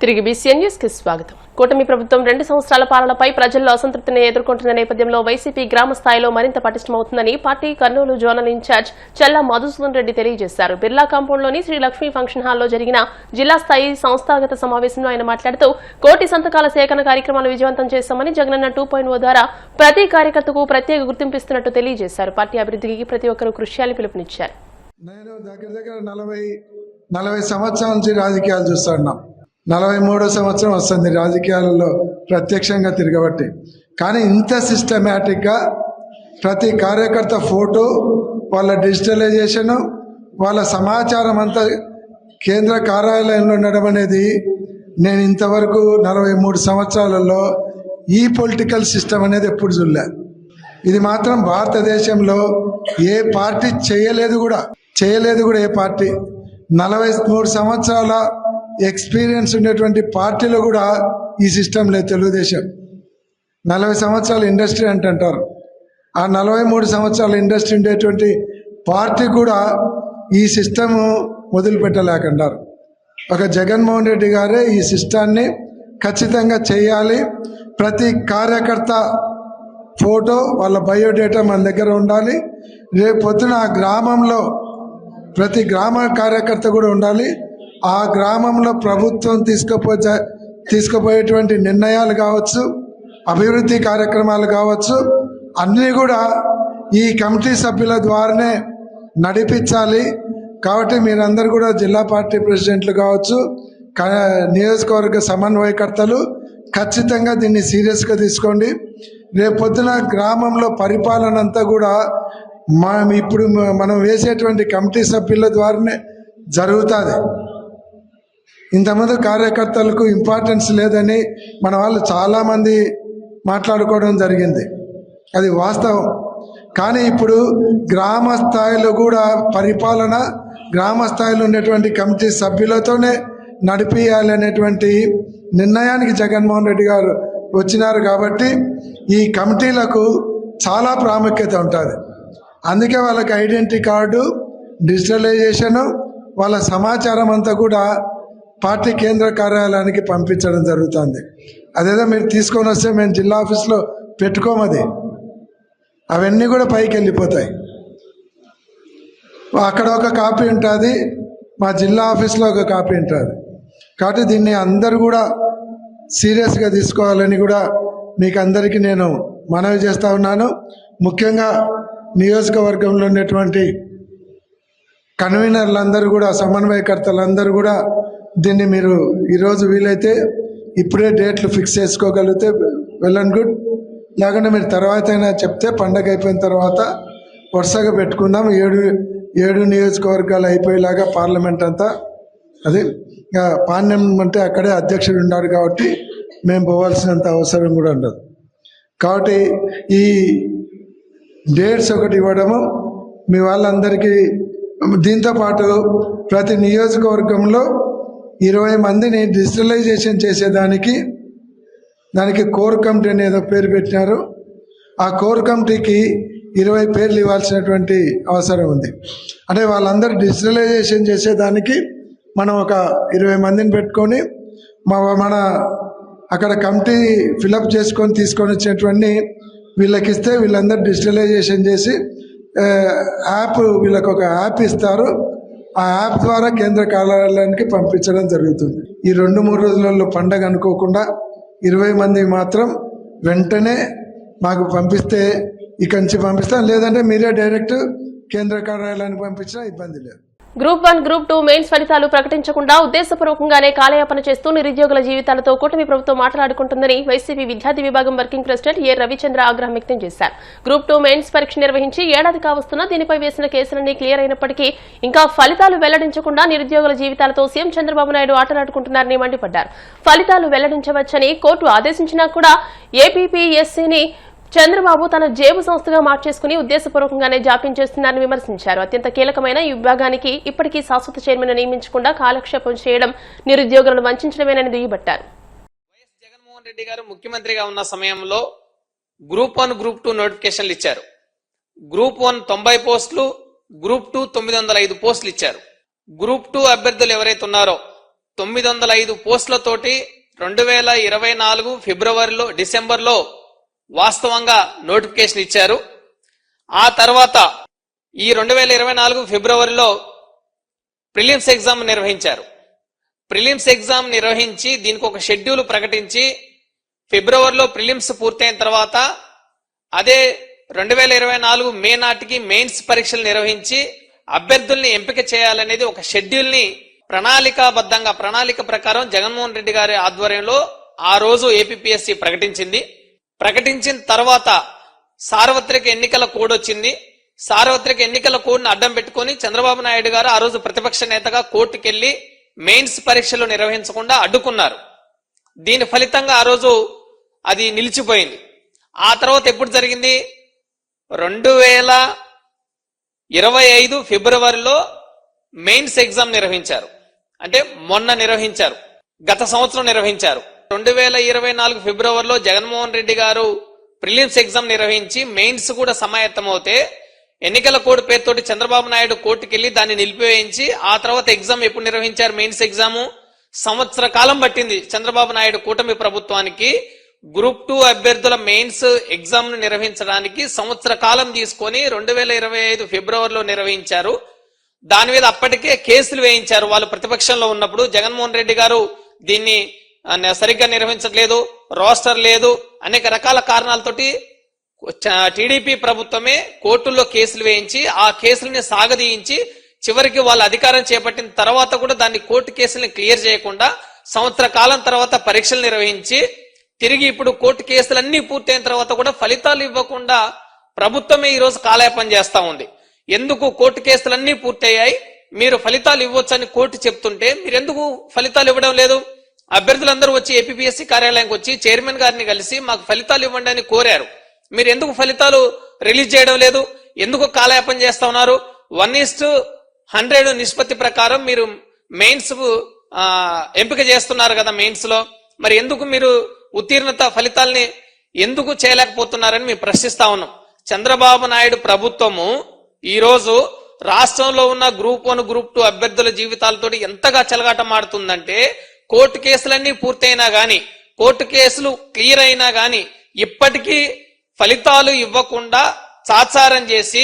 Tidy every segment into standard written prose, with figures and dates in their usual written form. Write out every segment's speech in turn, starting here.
తిరిగి BCN news కి స్వాగతం. కూటమి ప్రభుత్వం 2 సంవత్సరాల పాలనపై ప్రజల్లో అసంతృప్తిని ఎదుర్కొంటున్న నేపథ్యంలో వైసీపీ గ్రామ స్థాయిలో మరింత పటిష్టమవుతుందని పార్టీ కర్నూలు జోనల్ ఇన్ఛార్జ్ చల్లా మధుసూదన్ రెడ్డి తెలియజేశారు. బిర్లా కాంపౌండ్లోని శ్రీ లక్ష్మీ ఫంక్షన్ హాల్లో జరిగిన జిల్లా స్థాయి సంస్థాగత సమావేశంలో ఆయన మాట్లాడుతూ 1,000,000 సంతకాల సేకరణ కార్యక్రమాలు విజయవంతం చేశామని, జగనన్న 2.0 ద్వారా ప్రతి కార్యకర్తకు ప్రత్యేక గుర్తింపు ఇస్తున్నట్టు తెలియజేశారు. పార్టీ అభివృద్ధికి ప్రతి ఒక్కరూ కృషి చేయాలని పిలుపునిచ్చారు. నేను దగ్గర 40 సంవత్సరాల నుంచి రాజకీయాలు చూస్తున్నాం. 43వ సంవత్సరం వస్తుంది రాజకీయాలలో ప్రత్యక్షంగా తిరగబట్టి. కానీ ఇంత సిస్టమేటిక్గా ప్రతి కార్యకర్త ఫోటో, వాళ్ళ డిజిటలైజేషను, వాళ్ళ సమాచారం అంతా కేంద్ర కార్యాలయంలో ఉండడం అనేది నేను ఇంతవరకు 43 సంవత్సరాలలో ఈ పొలిటికల్ సిస్టమ్ అనేది ఎప్పుడు చూడలే. ఇది మాత్రం భారతదేశంలో ఏ పార్టీ చేయలేదు కూడా ఏ పార్టీ. 43 సంవత్సరాల ఎక్స్పీరియన్స్ ఉండేటువంటి పార్టీలో కూడా ఈ సిస్టమ్ లేదు. తెలుగుదేశం 40 సంవత్సరాల ఇండస్ట్రీ అంటారు. ఆ 43 సంవత్సరాల ఇండస్ట్రీ ఉండేటువంటి పార్టీ కూడా ఈ సిస్టమ్ మొదలు పెట్టలేకంటారు. ఒక జగన్మోహన్ రెడ్డి గారే ఈ సిస్టాన్ని ఖచ్చితంగా చేయాలి. ప్రతి కార్యకర్త ఫోటో, వాళ్ళ బయోడేటా మన దగ్గర ఉండాలి. రేపు పొద్దున ఆ గ్రామంలో ప్రతి గ్రామ కార్యకర్త కూడా ఉండాలి. ఆ గ్రామంలో ప్రభుత్వం తీసుకుపోయేటువంటి నిర్ణయాలు కావచ్చు, అభివృద్ధి కార్యక్రమాలు కావచ్చు, అన్నీ కూడా ఈ కమిటీ సభ్యుల ద్వారానే నడిపించాలి. కాబట్టి మీరందరూ కూడా జిల్లా పార్టీ ప్రెసిడెంట్లు కావచ్చు, నియోజకవర్గ సమన్వయకర్తలు ఖచ్చితంగా దీన్ని సీరియస్గా తీసుకోండి. రేపొద్దున గ్రామంలో పరిపాలన అంతా కూడా ఇప్పుడు మనం వేసేటువంటి కమిటీ సభ్యుల ద్వారానే జరుగుతుంది. ఇంతమంది కార్యకర్తలకు ఇంపార్టెన్స్ లేదని మన వాళ్ళు చాలామంది మాట్లాడుకోవడం జరిగింది. అది వాస్తవం. కానీ ఇప్పుడు గ్రామ స్థాయిలో కూడా పరిపాలన గ్రామ స్థాయిలో ఉండేటువంటి కమిటీ సభ్యులతోనే నడిపియాలి అనేటువంటి నిర్ణయానికి జగన్మోహన్ రెడ్డి గారు వచ్చినారు. కాబట్టి ఈ కమిటీలకు చాలా ప్రాముఖ్యత ఉంటుంది. అందుకే వాళ్ళకి ఐడెంటిటీ కార్డు, డిజిటలైజేషను, వాళ్ళ సమాచారం అంతా కూడా పార్టీ కేంద్ర కార్యాలయానికి పంపించడం జరుగుతుంది. అదేదో మీరు తీసుకొని వస్తే మేము జిల్లా ఆఫీస్లో పెట్టుకోమది, అవన్నీ కూడా పైకి వెళ్ళిపోతాయి. అక్కడ ఒక కాపీ ఉంటుంది, మా జిల్లా ఆఫీస్లో ఒక కాపీ ఉంటుంది. కాబట్టి దీన్ని అందరూ కూడా సీరియస్గా తీసుకోవాలని కూడా మీకు అందరికీ నేను మనవి చేస్తూ ఉన్నాను. ముఖ్యంగా నియోజకవర్గంలో ఉన్నటువంటి కన్వీనర్లందరూ కూడా, సమన్వయకర్తలందరూ కూడా దీన్ని మీరు ఈరోజు వీలైతే ఇప్పుడే డేట్లు ఫిక్స్ చేసుకోగలిగితే వెల్ అండ్ గుడ్. లేకుంటే మీరు తర్వాత అయినా చెప్తే పండగ అయిపోయిన తర్వాత వరుసగా పెట్టుకుందాం. 7 నియోజకవర్గాలు అయిపోయేలాగా పార్లమెంట్ అంతా. అది పాణ్యం అంటే అక్కడే అధ్యక్షుడు ఉన్నారు కాబట్టి మేము పోవాల్సినంత అవసరం కూడా ఉండదు. కాబట్టి ఈ డేట్స్ ఒకటి ఇవ్వడము మీ వాళ్ళందరికీ. దీంతోపాటు ప్రతి నియోజకవర్గంలో 20 మందిని డిజిటలైజేషన్ చేసేదానికి కోర్ కమిటీ అనేదో పేరు పెట్టినారు. ఆ కోర్ కమిటీకి 20 పేర్లు ఇవ్వాల్సినటువంటి అవసరం ఉంది. అంటే వాళ్ళందరూ డిజిటలైజేషన్ చేసేదానికి మనం ఒక 20 మందిని పెట్టుకొని మన అక్కడ కమిటీ ఫిలప్ చేసుకొని తీసుకొని వచ్చినటువంటి వీళ్ళకి ఇస్తే వీళ్ళందరూ డిజిటలైజేషన్ చేసి యాప్, వీళ్ళకి ఒక యాప్ ఇస్తారు. ఆ యాప్ ద్వారా కేంద్ర కార్యాలయానికి పంపించడం జరుగుతుంది. ఈ 2-3 రోజులలో పండగ అనుకోకుండా 20 మంది మాత్రం వెంటనే మాకు పంపిస్తే ఇక్కడి నుంచి పంపిస్తాం. లేదంటే మీరే డైరెక్ట్ కేంద్ర కార్యాలయానికి పంపించినా ఇబ్బంది లేదు. గ్రూప్ 1, గ్రూప్ 2 మెయిన్స్ ఫలితాలు ప్రకటించకుండా ఉద్దేశపూర్వకంగానే కాలయాపన చేస్తూ నిరుద్యోగుల జీవితాలతో కూటమి ప్రభుత్వం మాట్లాడుకుంటుందని వైసీపీ విద్యార్థి విభాగం వర్కింగ్ ప్రెసిడెంట్ ఏ రవిచంద్ర ఆగ్రహం వ్యక్తం చేశారు. గ్రూప్ 2 మెయిన్స్ పరీక్ష నిర్వహించి ఏడాది కావస్తున్నా దీనిపై వేసిన కేసులన్నీ క్లియర్ అయినప్పటికీ ఇంకా ఫలితాలు వెల్లడించకుండా నిరుద్యోగుల జీవితాలతో సీఎం చంద్రబాబు నాయుడు ఆటలాడుకుంటున్నారని మండిపడ్డారు. ఫలితాలు వెల్లడించవచ్చని కోర్టు ఆదేశించినా కూడా ఏపీపీఎస్సీని చంద్రబాబు తన జేబు సంస్థగా మార్చేసుకుని ఉద్దేశపూర్వకంగానే జాప్యం చేస్తున్నారని విమర్శించారు. అత్యంత కీలకమైన ఈ విభాగానికి ఇప్పటికీ శాశ్వత చైర్మన్ నియమించకుండా కాలక్షేపం చేయడం నిరుద్యోగులను వంచడమేనని దుయ్యబట్టారు. వైఎస్ జగన్మోహన్ రెడ్డి గారు ముఖ్యమంత్రిగా ఉన్న సమయంలో గ్రూప్ 1, గ్రూప్ 2 నోటిఫికేషన్లు ఇచ్చారు. గ్రూప్ 1 90 పోస్టులు, గ్రూప్ 2 905 పోస్టులు ఇచ్చారు. గ్రూప్ 2 అభ్యర్థులు ఎవరైతే ఉన్నారో 905 పోస్టులతోటి 2024 డిసెంబర్లో వాస్తవంగా నోటిఫికేషన్ ఇచ్చారు. ఆ తర్వాత ఈ 2024 ఫిబ్రవరిలో ప్రిలిమ్స్ ఎగ్జామ్ నిర్వహించారు. ప్రిలిమ్స్ ఎగ్జామ్ నిర్వహించి దీనికి ఒక షెడ్యూల్ ప్రకటించి ఫిబ్రవరిలో ప్రిలిమ్స్ పూర్తయిన తర్వాత అదే 2024 మే నాటికి మెయిన్స్ పరీక్షలు నిర్వహించి అభ్యర్థుల్ని ఎంపిక చేయాలనేది ఒక షెడ్యూల్ ని ప్రణాళిక ప్రకారం జగన్మోహన్ రెడ్డి గారి ఆధ్వర్యంలో ఆ రోజు ఏపీపీఎస్సీ ప్రకటించింది. ప్రకటించిన తర్వాత సార్వత్రిక ఎన్నికల కోడ్ వచ్చింది. సార్వత్రిక ఎన్నికల కోడ్ను అడ్డం పెట్టుకుని చంద్రబాబు నాయుడు గారు ఆ రోజు ప్రతిపక్ష నేతగా కోర్టుకెళ్లి మెయిన్స్ పరీక్షలు నిర్వహించకుండా అడ్డుకున్నారు. దీని ఫలితంగా ఆ రోజు అది నిలిచిపోయింది. ఆ తర్వాత ఎప్పుడు జరిగింది? 2025 ఫిబ్రవరిలో మెయిన్స్ ఎగ్జామ్ నిర్వహించారు. అంటే మొన్న నిర్వహించారు, గత సంవత్సరం నిర్వహించారు. 2024 ఫిబ్రవరిలో జగన్మోహన్ రెడ్డి గారు ప్రిలిమ్స్ ఎగ్జామ్ నిర్వహించి మెయిన్స్ కూడా సమాయత్తమవుతే ఎన్నికల కోడ్ పేరుతోటి చంద్రబాబు నాయుడు కోర్టుకెళ్లి దాన్ని నిలిపివేయించి ఆ తర్వాత ఎగ్జామ్ ఎప్పుడు నిర్వహించారు? మెయిన్స్ ఎగ్జామ్ సంవత్సర కాలం పట్టింది చంద్రబాబు నాయుడు కూటమి ప్రభుత్వానికి గ్రూప్ 2 అభ్యర్థుల మెయిన్స్ ఎగ్జామ్ ను నిర్వహించడానికి సంవత్సర కాలం తీసుకొని 2025 ఫిబ్రవరిలో నిర్వహించారు. దాని మీద అప్పటికే కేసులు వేయించారు. వాళ్ళు ప్రతిపక్షంలో ఉన్నప్పుడు జగన్మోహన్ రెడ్డి గారు దీన్ని సరిగ్గా నిర్వహించట్లేదు, రోస్టర్ లేదు, అనేక రకాల కారణాలతోటి టీడీపీ ప్రభుత్వమే కోర్టుల్లో కేసులు వేయించి ఆ కేసుల్ని సాగదీయించి చివరికి వాళ్ళ అధికారం చేపట్టిన తర్వాత కూడా దాన్ని కోర్టు కేసుల్ని క్లియర్ చేయకుండా సంవత్సర కాలం తర్వాత పరీక్షలు నిర్వహించి తిరిగి ఇప్పుడు కోర్టు కేసులన్నీ పూర్తయిన తర్వాత కూడా ఫలితాలు ఇవ్వకుండా ప్రభుత్వమే ఈ రోజు కాలయాపన చేస్తా ఉంది. ఎందుకు? కోర్టు కేసులన్నీ పూర్తయ్యాయి, మీరు ఫలితాలు ఇవ్వచ్చని కోర్టు చెప్తుంటే మీరెందుకు ఫలితాలు ఇవ్వడం లేదు? అభ్యర్థులందరూ వచ్చి ఏపీపీఎస్సీ కార్యాలయానికి వచ్చి చైర్మన్ గారిని కలిసి మాకు ఫలితాలు ఇవ్వండి అని కోరారు. మీరు ఎందుకు ఫలితాలు రిలీజ్ చేయడం లేదు? ఎందుకు కాలయాపన చేస్తా ఉన్నారు? 1:100 నిష్పత్తి ప్రకారం మీరు మెయిన్స్ ఎంపిక చేస్తున్నారు కదా మెయిన్స్ లో, మరి ఎందుకు మీరు ఉత్తీర్ణత ఫలితాలని ఎందుకు చేయలేకపోతున్నారని మేము ప్రశ్నిస్తా ఉన్నాం. చంద్రబాబు నాయుడు ప్రభుత్వము ఈ రోజు రాష్ట్రంలో ఉన్న గ్రూప్ 1 గ్రూప్ 2 అభ్యర్థుల జీవితాలతో ఎంతగా చెలగాటమాడుతుందంటే కోర్టు కేసులన్నీ పూర్తయినా గాని, కోర్టు కేసులు క్లియర్ అయినా గాని ఇప్పటికీ ఫలితాలు ఇవ్వకుండా చాచారం చేసి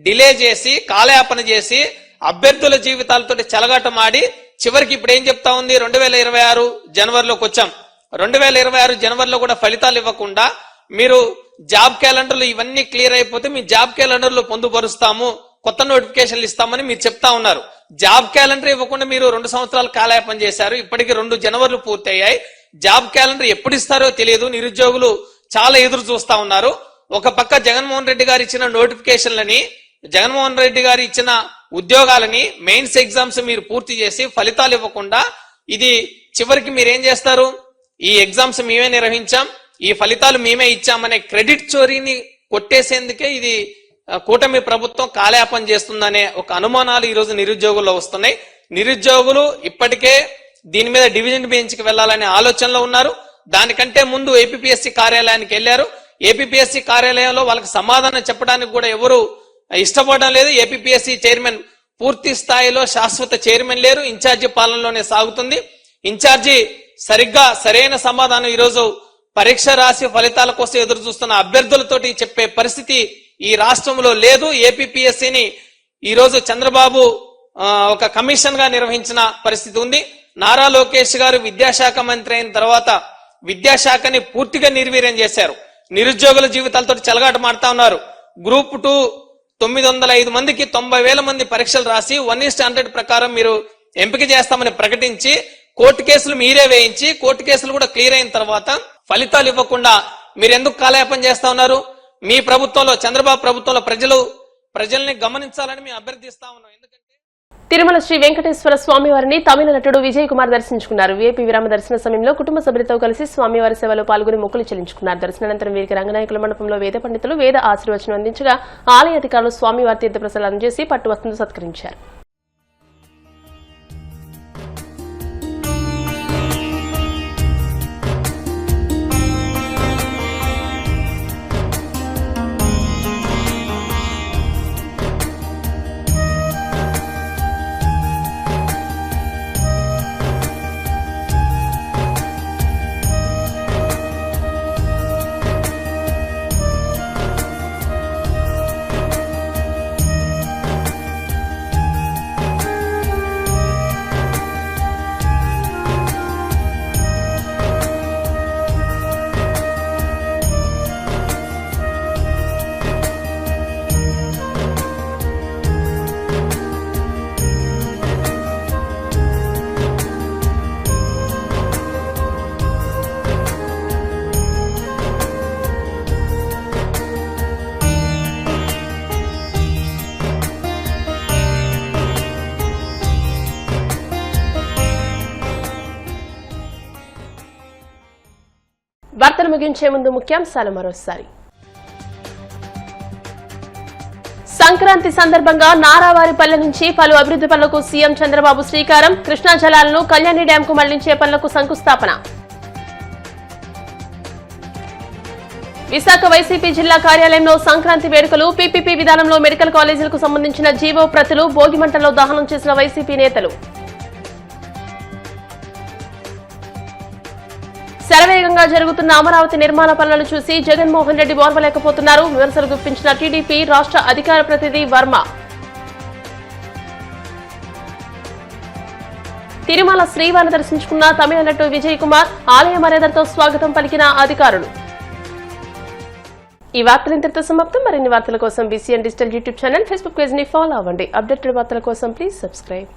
డిలే చేసి కాలయాపన చేసి అభ్యర్థుల జీవితాలతో చెలగాటమాడి చివరికి ఇప్పుడు ఏం చెప్తా ఉంది? 2026 జనవరిలోకి వచ్చాం. 2026 జనవరిలో కూడా ఫలితాలు ఇవ్వకుండా మీరు జాబ్ క్యాలెండర్లు ఇవన్నీ క్లియర్ అయిపోతే మీ జాబ్ క్యాలెండర్లు పొందుపరుస్తాము, కొత్త నోటిఫికేషన్లు ఇస్తామని మీరు చెప్తా ఉన్నారు. జాబ్ క్యాలెండర్ ఇవ్వకుండా మీరు 2 సంవత్సరాలు కాలయాపన చేశారు. ఇప్పటికి 2 జనవరిలు పూర్తయ్యాయి. జాబ్ క్యాలెండర్ ఎప్పుడు ఇస్తారో తెలియదు. నిరుద్యోగులు చాలా ఎదురు చూస్తా ఉన్నారు. ఒక పక్క జగన్మోహన్ రెడ్డి గారు ఇచ్చిన నోటిఫికేషన్లని, జగన్మోహన్ రెడ్డి గారు ఇచ్చిన ఉద్యోగాలని, మెయిన్స్ ఎగ్జామ్స్ మీరు పూర్తి చేసి ఫలితాలు ఇవ్వకుండా ఇది చివరికి మీరేం చేస్తారు? ఈ ఎగ్జామ్స్ మేమే నిర్వహించాం, ఈ ఫలితాలు మేమే ఇచ్చామనే క్రెడిట్ చోరీని కొట్టేసేందుకే ఇది కూటమి ప్రభుత్వం కాలయాపన చేస్తుందనే ఒక అనుమానాలు ఈ రోజు నిరుద్యోగుల్లో వస్తున్నాయి. నిరుద్యోగులు ఇప్పటికే దీని మీద డివిజన్ బెంచ్కి వెళ్లాలనే ఆలోచనలో ఉన్నారు. దానికంటే ముందు ఏపీపీఎస్సీ కార్యాలయానికి వెళ్లారు. ఏపీపీఎస్సీ కార్యాలయంలో వాళ్ళకి సమాధానం చెప్పడానికి కూడా ఎవరు ఇష్టపడడం లేదు. ఏపీపీఎస్సీ చైర్మన్ పూర్తి స్థాయిలో శాశ్వత చైర్మన్ లేరు, ఇన్ఛార్జి పాలనలోనే సాగుతుంది. ఇన్ఛార్జి సరిగ్గా సరైన సమాధానం ఈరోజు పరీక్ష రాసి ఫలితాల కోసం ఎదురు చూస్తున్న అభ్యర్థులతోటి చెప్పే పరిస్థితి ఈ రాష్ట్రంలో లేదు. ఏపీపీఎస్సీని ఈ రోజు చంద్రబాబు ఒక కమిషన్ గా నిర్వహించిన పరిస్థితి ఉంది. నారా లోకేష్ గారు విద్యాశాఖ మంత్రి అయిన తర్వాత విద్యాశాఖని పూర్తిగా నిర్వీర్యం చేశారు. నిరుద్యోగుల జీవితాలతో చెలగాట మాడుతా ఉన్నారు. గ్రూప్ 2 905 మందికి 90,000 మంది పరీక్షలు రాసి 1:100 ప్రకారం మీరు ఎంపిక చేస్తామని ప్రకటించి కోర్టు కేసులు మీరే వేయించి కోర్టు కేసులు కూడా క్లియర్ అయిన తర్వాత ఫలితాలు ఇవ్వకుండా మీరు ఎందుకు కాలయాపన చేస్తా ఉన్నారు? మీ ప్రభుత్వంలో, చంద్రబాబు ప్రభుత్వంలో ప్రజల్ని గమనించాలని మేము అభ్యర్థిస్తా ఉన్నాం. ఎందుకంటే తిరుమల శ్రీ వెంకటేశ్వర స్వామివారిని తమిళ నటుడు విజయ్ కుమార్ దర్శించుకున్నారు. వీఐపీ విరామ దర్శన సమయంలో కుటుంబ సభ్యులతో కలిసి స్వామివారి సేవలో పాల్గొని మొక్కులు చెల్లించుకున్నారు. దర్శనానంతరం వీరికి రంగనాయకుల మండపంలో వేద పండితులు వేద ఆశీర్వచనం అందించగా ఆలయ అధికారులు స్వామివారి తీర్థప్రసాదాలు అందజేసి పట్టు వస్త్రంతో సత్కరించారు. వార్తలు ముగించే ముందు ముఖ్యాంశాలు మరోసారి. సంక్రాంతి సందర్భంగా నారావారిపల్లె నుంచి పలు అభివృద్ధి పనులకు సీఎం చంద్రబాబు శ్రీకారం. కృష్ణా జలాలను కళ్యాణి డ్యాంకు మళ్లించే పనులకు శంకుస్థాపన. విశాఖ వైసీపీ జిల్లా కార్యాలయంలో సంక్రాంతి వేడుకలు. పీపీపీ విధానంలో మెడికల్ కాలేజీలకు సంబంధించిన జీవో ప్రతులు భోగిమంటల్లో దహనం చేసిన వైసీపీ నేతలు. శరవేగంగా జరుగుతున్న అమరావతి నిర్మాణ పనులను చూసి జగన్మోహన్ రెడ్డి ఓర్వలేకపోతున్నారు. విమర్శలు గుప్పించిన టీడీపీ రాష్ట్ర అధికార ప్రతినిధి వర్మ. తిరుమల శ్రీవారిని దర్శించుకున్న తమిళ నటుడు విజయ్ కుమార్. ఆలయ మర్యాదలతో స్వాగతం పలికిన అధికారులు. ఈ వార్తలు ఇంతటితో సమాప్తం. మరిన్ని వార్తల కోసం BCN digital YouTube channel, Facebook page ని ఫాలో అవ్వండి. అప్డేటెడ్ వార్తల కోసం ప్లీజ్ సబ్స్క్రైబ్.